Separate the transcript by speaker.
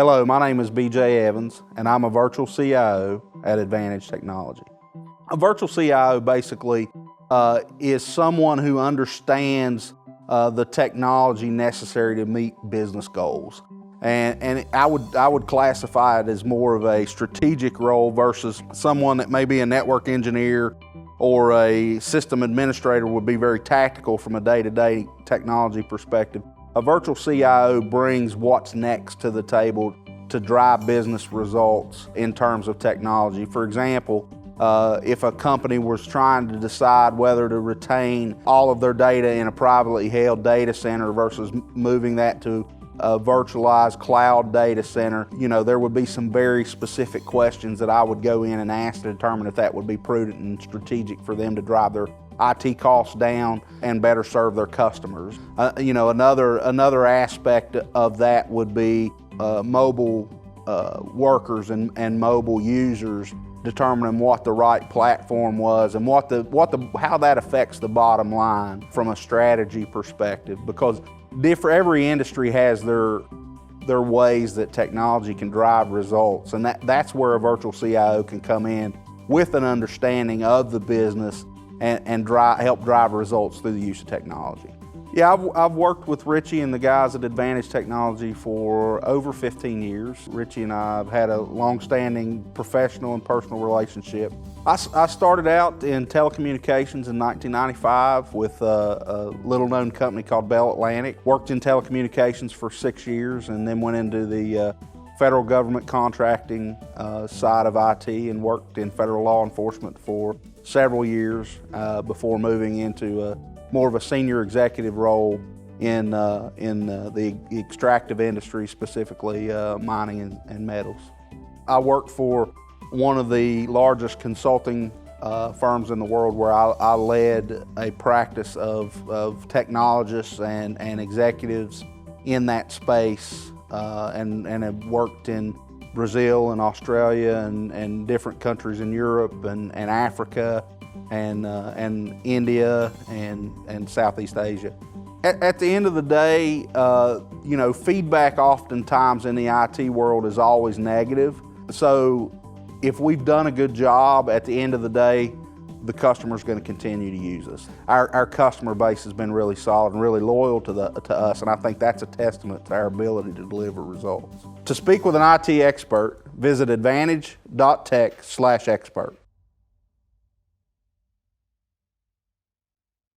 Speaker 1: Hello, my name is BJ Evans, and I'm a virtual CIO at Advantage Technology. A virtual CIO basically is someone who understands the technology necessary to meet business goals. And I would classify it as more of a strategic role versus someone that may be a network engineer or a system administrator would be very tactical from a day-to-day technology perspective. A virtual CIO brings what's next to the table to drive business results in terms of technology. For example, if a company was trying to decide whether to retain all of their data in a privately held data center versus moving that to a virtualized cloud data center, there would be some very specific questions that I would go in and ask to determine if that would be prudent and strategic for them to drive their IT costs down and better serve their customers. Another aspect of that would be mobile workers and mobile users, determining what the right platform was and how that affects the bottom line from a strategy perspective, because every industry has their ways that technology can drive results, and that's where a virtual CIO can come in with an understanding of the business and help drive results through the use of technology. Yeah, I've worked with Richie and the guys at Advantage Technology for over 15 years. Richie and I have had a long-standing professional and personal relationship. I started out in telecommunications in 1995 with a little-known company called Bell Atlantic. Worked in telecommunications for 6 years and then went into the federal government contracting side of IT and worked in federal law enforcement for several years before moving into more of a senior executive role in the extractive industry, specifically mining and metals. I worked for one of the largest consulting firms in the world, where I led a practice of technologists and executives in that space, and have worked in Brazil and Australia and different countries in Europe and Africa and India and Southeast Asia. At the end of the day, feedback oftentimes in the IT world is always negative. So if we've done a good job, at the end of the day, the customer's going to continue to use us. Our customer base has been really solid and really loyal to us, and I think that's a testament to our ability to deliver results. To speak with an IT expert, visit advantage.tech/expert.